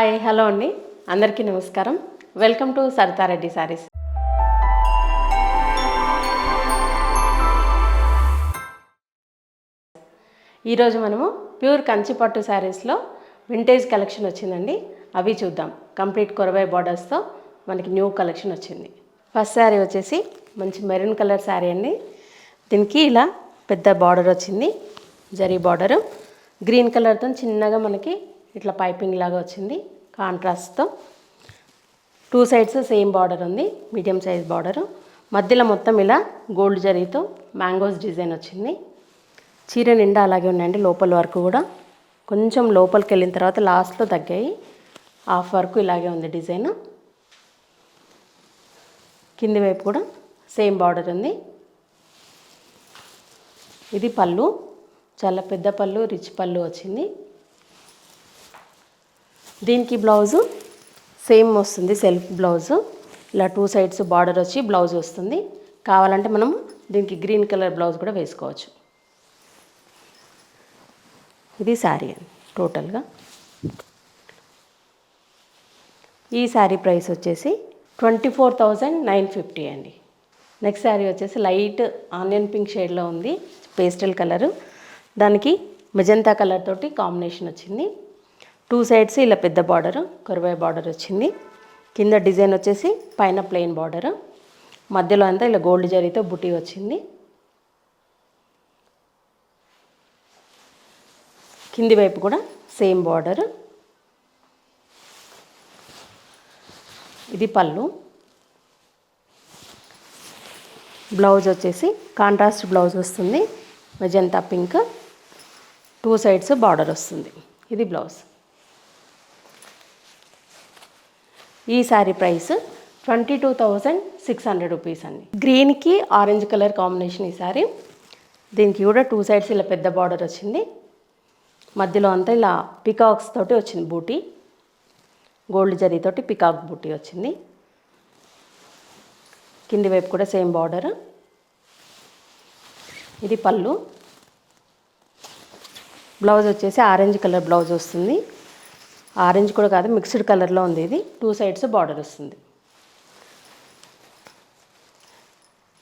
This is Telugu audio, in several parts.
హాయ్ హలో అండి, అందరికీ నమస్కారం. Welcome to Saritha Reddy saris. ఈరోజు మనము ప్యూర్ కంచిపట్టు శారీస్లో వింటేజ్ కలెక్షన్ వచ్చిందండి. అవి చూద్దాం. కంప్లీట్ కొరవై బార్డర్స్తో మనకి న్యూ కలెక్షన్ వచ్చింది. ఫస్ట్ శారీ వచ్చేసి మంచి మెరూన్ కలర్ శారీ అండి. దీనికి ఇలా పెద్ద బార్డర్ వచ్చింది, జరీ బార్డరు. గ్రీన్ కలర్తో చిన్నగా మనకి ఇట్లా పైపింగ్ లాగా వచ్చింది కాంట్రాస్ట్తో. టూ సైడ్స్ సేమ్ బార్డర్ ఉంది, మీడియం సైజ్ బార్డరు. మధ్యలో మొత్తం ఇలా గోల్డ్ జరీతో మ్యాంగోస్ డిజైన్ వచ్చింది. చీర నిండా అలాగే ఉన్నాయండి, లోపల వరకు కూడా. కొంచెం లోపలికి వెళ్ళిన తర్వాత లాస్ట్లో తగ్గాయి. హాఫ్ వరకు ఇలాగే ఉంది డిజైన్. కింది వైపు కూడా సేమ్ బార్డర్ ఉంది. ఇది పళ్ళు, చాలా పెద్ద పళ్ళు, రిచ్ పళ్ళు వచ్చింది. దీనికి బ్లౌజు సేమ్ వస్తుంది, సెల్ఫ్ బ్లౌజు. ఇలా టూ సైడ్స్ బార్డర్ వచ్చి బ్లౌజ్ వస్తుంది. కావాలంటే మనం దీనికి గ్రీన్ కలర్ బ్లౌజ్ కూడా వేసుకోవచ్చు. ఇది శారీ అండి టోటల్గా. ఈ శారీ ప్రైస్ వచ్చేసి 24,950 అండి. నెక్స్ట్ శారీ వచ్చేసి లైట్ ఆనియన్ పింక్ షేడ్లో ఉంది, పేస్టల్ కలరు. దానికి మెజంతా కలర్ తోటి కాంబినేషన్ వచ్చింది. టూ సైడ్స్ ఇలా పెద్ద బార్డరు, కొరవై బార్డర్ వచ్చింది. కింద డిజైన్ వచ్చేసి పైన ప్లెయిన్ బార్డరు, మధ్యలో అంతా ఇలా గోల్డ్ జరీతో బుటీ వచ్చింది. కింది వైపు కూడా సేమ్ బార్డరు. ఇది పళ్ళు. బ్లౌజ్ వచ్చేసి కాంట్రాస్ట్ బ్లౌజ్ వస్తుంది, magenta pink. Two sides border వస్తుంది. ఇది బ్లౌజ్. ఈ శారీ ప్రైస్ 22,600 రూపీస్ అండి. గ్రీన్కి ఆరెంజ్ కలర్ కాంబినేషన్ ఈ శారీ. దీనికి కూడా టూ సైడ్స్ ఇలా పెద్ద బార్డర్ వచ్చింది. మధ్యలో అంతా ఇలా పికాక్స్ తోటి వచ్చింది బూటీ, గోల్డ్ జరీతోటి పికాక్ బూటీ వచ్చింది. కింది వైపు కూడా సేమ్ బార్డర్. ఇది పళ్ళు. బ్లౌజ్ వచ్చేసి ఆరెంజ్ కలర్ బ్లౌజ్ వస్తుంది. ఆరెంజ్ కూడా కాదు, మిక్స్డ్ కలర్లో ఉంది ఇది. టూ సైడ్స్ బార్డర్ వస్తుంది.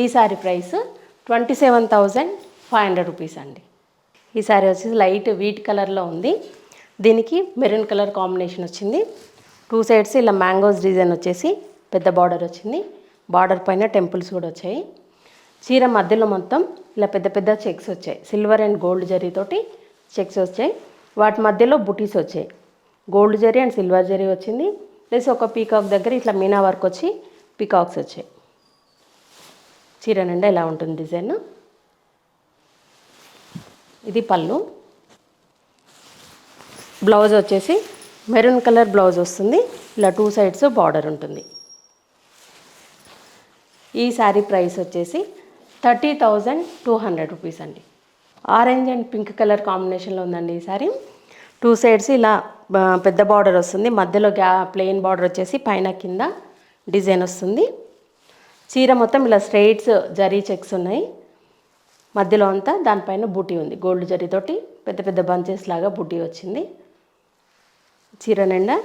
ఈ శారీ ప్రైస్ 27,500 రూపీస్ అండి. ఈ శారీ వచ్చేసి లైట్ వీట్ కలర్లో ఉంది. దీనికి మెరూన్ కలర్ కాంబినేషన్ వచ్చింది. టూ సైడ్స్ ఇలా మ్యాంగోస్ డిజైన్ వచ్చేసి పెద్ద బార్డర్ వచ్చింది. బార్డర్ పైన టెంపుల్స్ కూడా వచ్చాయి. చీర మధ్యలో మొత్తం ఇలా పెద్ద పెద్ద చెక్స్ వచ్చాయి, సిల్వర్ అండ్ గోల్డ్ జరీతోటి చెక్స్ వచ్చాయి. వాటి మధ్యలో బుటీస్ వచ్చాయి, gold zari and silver zari వచ్చింది. ప్లస్ ఒక పీకాక్ దగ్గర ఇట్లా మీనా వర్క్ వచ్చి పీకాక్స్ వచ్చాయి. చీర నిండా ఇలా ఉంటుంది డిజైన్. ఇది పళ్ళు. బ్లౌజ్ వచ్చేసి మెరూన్ కలర్ బ్లౌజ్ వస్తుంది. ఇలా టూ సైడ్స్ బార్డర్ ఉంటుంది. ఈ శారీ ప్రైస్ వచ్చేసి 30,200 రూపీస్ అండి. ఆరెంజ్ అండ్ పింక్ కలర్ కాంబినేషన్లో ఉందండి ఈ శారీ. టూ సైడ్స్ ఇలా పెద్ద బార్డర్ వస్తుంది, మధ్యలో ప్లెయిన్ బార్డర్ వచ్చేసి పైన కింద డిజైన్ వస్తుంది. చీర మొత్తం ఇలా స్ట్రైట్స్ జరీ చెక్స్ ఉన్నాయి. మధ్యలో అంతా దానిపైన బూటీ ఉంది, గోల్డ్ జరీతోటి పెద్ద పెద్ద బంచెస్ లాగా బూటీ వచ్చింది. చీర నిండా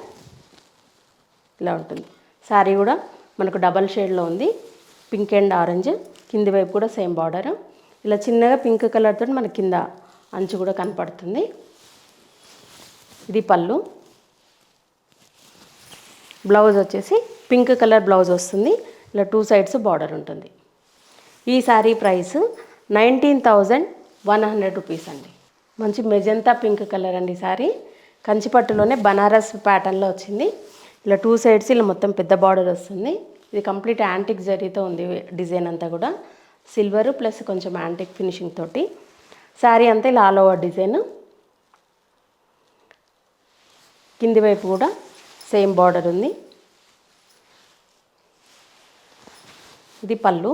ఇలా ఉంటుంది. శారీ కూడా మనకు డబల్ షేడ్లో ఉంది, పింక్ అండ్ ఆరెంజ్. కింది వైపు కూడా సేమ్ బార్డర్. ఇలా చిన్నగా పింక్ కలర్తో మన కింద అంచు కూడా కనపడుతుంది. ఇది పళ్ళు. బ్లౌజ్ వచ్చేసి పింక్ కలర్ బ్లౌజ్ వస్తుంది. ఇలా టూ సైడ్స్ బార్డర్ ఉంటుంది. ఈ శారీ ప్రైస్ 19,100 రూపీస్ అండి. మంచి మెజంతా పింక్ కలర్ అండి శారీ. కంచిపట్టులోనే బనారస్ ప్యాటర్న్లో వచ్చింది. ఇలా టూ సైడ్స్ ఇలా మొత్తం పెద్ద బార్డర్ వస్తుంది. ఇది కంప్లీట్ యాంటిక్ జరీతో ఉంది డిజైన్ అంతా కూడా, సిల్వర్ ప్లస్ కొంచెం యాంటిక్ ఫినిషింగ్ తోటి. శారీ అంతా ఇలా ఆల్ ఓవర్ డిజైన్. కింది వైపు కూడా సేమ్ బార్డర్ ఉంది. ఇది పళ్ళు.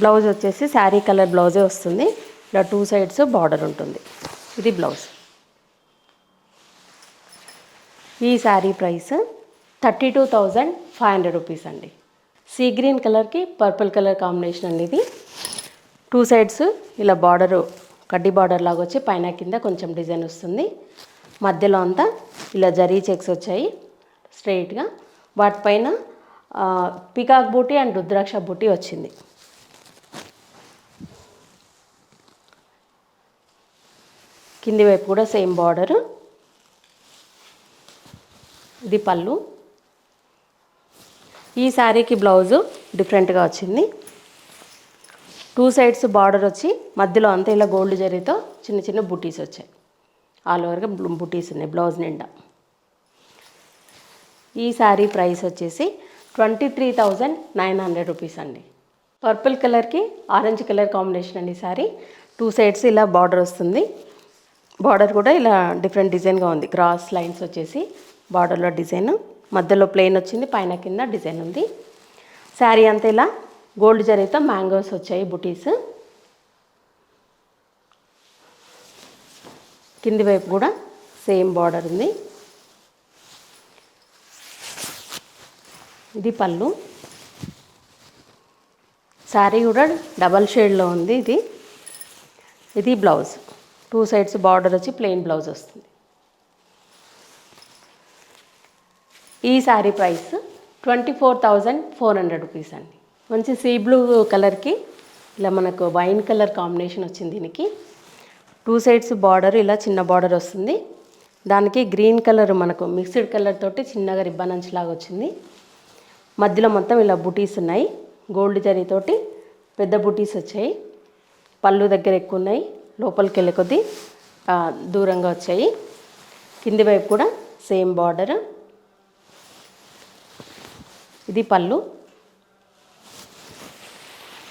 బ్లౌజ్ వచ్చేసి శారీ కలర్ బ్లౌజే వస్తుంది. ఇలా టూ సైడ్స్ బార్డర్ ఉంటుంది. ఇది బ్లౌజ్. ఈ శారీ ప్రైస్ 32,500 రూపీస్ అండి. సీ గ్రీన్ కలర్కి పర్పుల్ కలర్ కాంబినేషన్ అండి ఇది. టూ సైడ్స్ ఇలా బార్డరు కడ్డీ బార్డర్ లాగా వచ్చి పైన కింద కొంచెం డిజైన్ వస్తుంది. మధ్యలో అంతా ఇలా జరీ చెక్స్ వచ్చాయి స్ట్రైట్గా. వాటిపైన పికాక్ బూటీ అండ్ రుద్రాక్ష బూటీ వచ్చింది. కింది వైపు కూడా సేమ్ బార్డరు. ఇది పళ్ళు. ఈ శారీకి బ్లౌజు డిఫరెంట్గా వచ్చింది. 2 సైడ్స్ బార్డర్ వచ్చి మధ్యలో అంతా ఇలా గోల్డ్ జరీతో చిన్న చిన్న బుటీస్ వచ్చాయి. ఆల్ ఓవర్గా బుటీస్ ఉన్నాయి బ్లౌజ్ నిండా. ఈ శారీ ప్రైస్ వచ్చేసి 23,900 రూపీస్ అండి. పర్పుల్ కలర్కి ఆరెంజ్ కలర్ కాంబినేషన్ అండి శారీ. 2 సైడ్స్ ఇలా బార్డర్ వస్తుంది. బార్డర్ కూడా ఇలా డిఫరెంట్ డిజైన్గా ఉంది. క్రాస్ లైన్స్ వచ్చేసి బార్డర్లో డిజైన్, మధ్యలో ప్లెయిన్ వచ్చింది, పైన కింద డిజైన్ ఉంది. శారీ అంతా ఇలా గోల్డ్ జరీతో మ్యాంగోస్ వచ్చాయి బుటీస్. కింది వైపు కూడా సేమ్ బార్డర్ ఉంది. ఇది పళ్ళు. శారీ కూడా డబల్ షేడ్లో ఉంది. ఇది బ్లౌజ్. 2 సైడ్స్ బార్డర్ వచ్చి ప్లెయిన్ బ్లౌజ్ వస్తుంది. ఈ శారీ ప్రైస్ 24,400 రూపీస్ అండి. మంచి సీ బ్లూ కలర్కి ఇలా మనకు వైన్ కలర్ కాంబినేషన్ వచ్చింది. దీనికి 2 సైడ్స్ బార్డర్ ఇలా చిన్న బార్డర్ వస్తుంది. దానికి గ్రీన్ కలర్ మనకు మిక్స్డ్ కలర్ తోటి చిన్నగా రిబ్బన్ అంచు లాగా వచ్చింది. మధ్యలో మొత్తం ఇలా బుటీస్ ఉన్నాయి. గోల్డ్ జరీతోటి పెద్ద బుటీస్ వచ్చాయి. పళ్ళు దగ్గర ఎక్కువ ఉన్నాయి, లోపలికి వెళ్ళే కొద్దీ దూరంగా వచ్చాయి. కింది వైపు కూడా సేమ్ బార్డర్. ఇది పళ్ళు.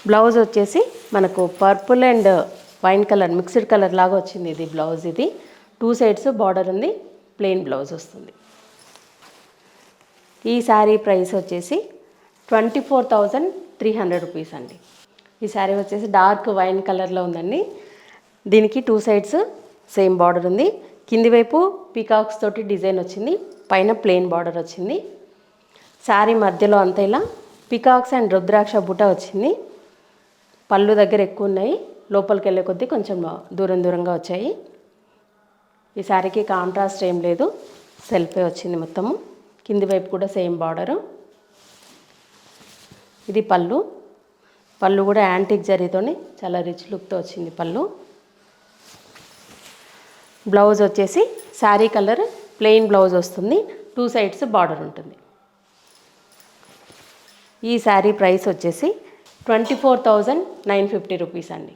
బ్లౌజ్ వచ్చేసి మనకు purple and wine colour mixed colour లాగా వచ్చింది. ఇది బ్లౌజ్. ఇది 2 సైడ్స్ బార్డర్ ఉంది, ప్లెయిన్ బ్లౌజ్ వస్తుంది. ఈ శారీ ప్రైస్ వచ్చేసి 24,300 రూపీస్ అండి. ఈ శారీ వచ్చేసి డార్క్ వైన్ కలర్లో ఉందండి. దీనికి 2 సైడ్స్ సేమ్ బార్డర్ ఉంది. కింది వైపు పీకాక్స్ తోటి డిజైన్ వచ్చింది, పైన ప్లెయిన్ బార్డర్ వచ్చింది. శారీ మధ్యలో అంతా ఇలా పీకాక్స్ అండ్ రుద్రాక్ష బుట్ట వచ్చింది. పళ్ళు దగ్గర ఎక్కువ ఉన్నాయి, లోపలికి వెళ్ళే కొద్దీ కొంచెం దూరంగా వచ్చాయి. ఈ శారీకి కాంట్రాస్ట్ ఏం లేదు, సెల్ఫే వచ్చింది మొత్తము. కింది వైపు కూడా సేమ్ బార్డరు. ఇది పళ్ళు. పళ్ళు కూడా యాంటిక్ జరీతోని చాలా రిచ్ లుక్తో వచ్చింది పళ్ళు. బ్లౌజ్ వచ్చేసి శారీ కలర్ ప్లెయిన్ బ్లౌజ్ వస్తుంది, 2 సైడ్స్ బార్డర్ ఉంటుంది. ఈ శారీ ప్రైస్ వచ్చేసి 24,950 రూపీస్ అండి.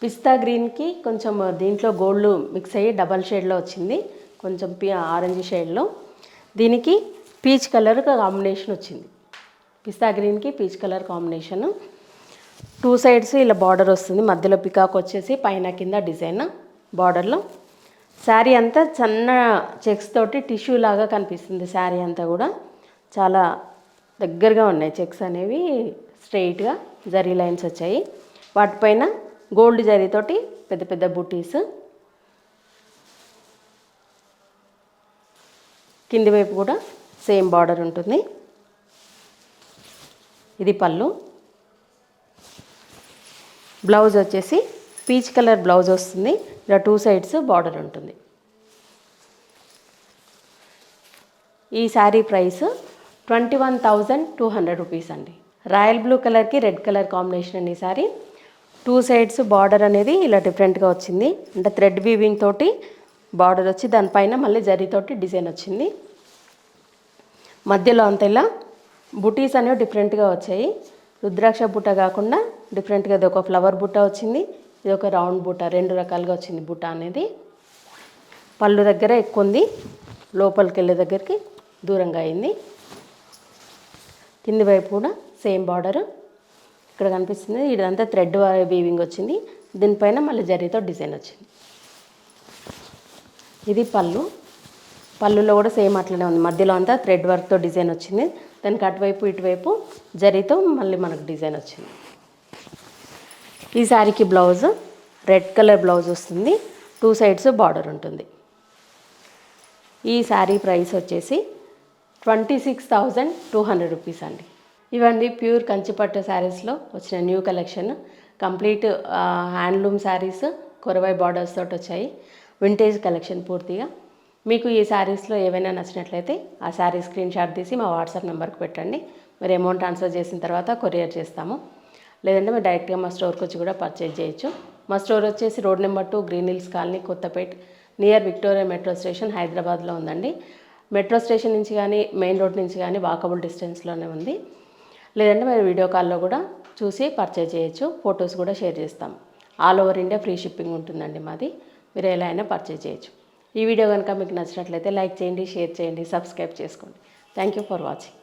పిస్తా గ్రీన్కి కొంచెం దీంట్లో గోల్డ్ మిక్స్ అయ్యి డబల్ షేడ్లో వచ్చింది, కొంచెం ఆరెంజ్ షేడ్లో. దీనికి పీచ్ కలర్ కాంబినేషన్ వచ్చింది. పిస్తా గ్రీన్కి పీచ్ కలర్ కాంబినేషన్. 2 సైడ్స్ ఇలా బార్డర్ వస్తుంది, మధ్యలో పికాక్ వచ్చేసి పైన కింద డిజైన్ బార్డర్లో. శారీ అంతా చిన్న చెక్స్ తోటి టిష్యూ లాగా కనిపిస్తుంది. శారీ అంతా కూడా చాలా దగ్గరగా ఉన్నాయి చెక్స్ అనేవి. స్ట్రెయిట్గా జరీ లైన్స్ వచ్చాయి, వాటిపైన గోల్డ్ జరీతోటి పెద్ద పెద్ద బుటీస్. కింది వైపు కూడా సేమ్ బార్డర్ ఉంటుంది. ఇది పళ్ళు. బ్లౌజ్ వచ్చేసి పీచ్ కలర్ బ్లౌజ్ వస్తుంది, ఇలా 2 సైడ్స్ బార్డర్ ఉంటుంది. ఈ శారీ ప్రైస్ 21,200 రూపీస్ అండి. రాయల్ బ్లూ కలర్కి రెడ్ కలర్ కాంబినేషన్ అండి. ఈ శారీ 2 సైడ్స్ బార్డర్ అనేది ఇలా డిఫరెంట్గా వచ్చింది, అంటే థ్రెడ్ వీవింగ్ తోటి బార్డర్ వచ్చి దానిపైన మళ్ళీ జరీతోటి డిజైన్ వచ్చింది. మధ్యలో అంత ఇలా బుటీస్ అనేవి డిఫరెంట్గా వచ్చాయి. రుద్రాక్ష బుట్ట కాకుండా డిఫరెంట్గా ఇది ఒక ఫ్లవర్ బుట్ట వచ్చింది, ఇది ఒక రౌండ్ బుట్ట, 2 రకాలుగా వచ్చింది బుట్ట అనేది. పళ్ళు దగ్గర ఎక్కువ ఉంది, లోపలికి వెళ్ళే దగ్గరికి దూరంగా అయింది. కింది వైపు కూడా సేమ్ బార్డర్ ఇక్కడ కనిపిస్తుంది. ఇదంతా థ్రెడ్ వీవింగ్ వచ్చింది, దీనిపైన మళ్ళీ జరీతో డిజైన్ వచ్చింది. ఇది పళ్ళు. పళ్ళులో కూడా సేమ్ అట్లనే ఉంది, మధ్యలో అంతా థ్రెడ్ వర్క్తో డిజైన్ వచ్చింది, దానికి అటువైపు ఇటువైపు జరీతో మళ్ళీ మనకు డిజైన్ వచ్చింది. ఈ శారీకి బ్లౌజ్ రెడ్ కలర్ బ్లౌజ్ వస్తుంది, 2 సైడ్స్ బార్డర్ ఉంటుంది. ఈ శారీ ప్రైస్ వచ్చేసి 26,200 రూపీస్ అండి. ఇవన్నీ ప్యూర్ కంచిపట్టు శారీస్లో వచ్చిన new collection. Complete handloom sarees Korvai borders తోటి వచ్చాయి. వింటేజ్ కలెక్షన్ పూర్తిగా. మీకు ఈ శారీస్లో ఏవైనా నచ్చినట్లయితే ఆ శారీ స్క్రీన్ షాట్ తీసి మా వాట్సాప్ నెంబర్కి పెట్టండి. మీరు అమౌంట్ ట్రాన్స్ఫర్ చేసిన తర్వాత కొరియర్ చేస్తాము. లేదంటే మీరు డైరెక్ట్గా మా స్టోర్కి వచ్చి కూడా పర్చేజ్ చేయొచ్చు. మా స్టోర్ వచ్చేసి road number 2 green hills colony, Kothapet, near Victoria metro station, హైదరాబాద్లో ఉందండి. మెట్రో స్టేషన్ నుంచి కానీ మెయిన్ రోడ్ నుంచి కానీ వాకబుల్ డిస్టెన్స్లోనే ఉంది. లేదంటే మీరు వీడియో కాల్లో కూడా చూసి పర్చేజ్ చేయొచ్చు. ఫొటోస్ కూడా షేర్ చేస్తాం. All over India free shipping ఉంటుందండి మాది. మీరు ఎలా అయినా పర్చేజ్ చేయొచ్చు. ఈ వీడియో కనుక మీకు నచ్చినట్లయితే లైక్ చేయండి, షేర్ చేయండి, సబ్స్క్రైబ్ చేసుకోండి. Thank you for watching.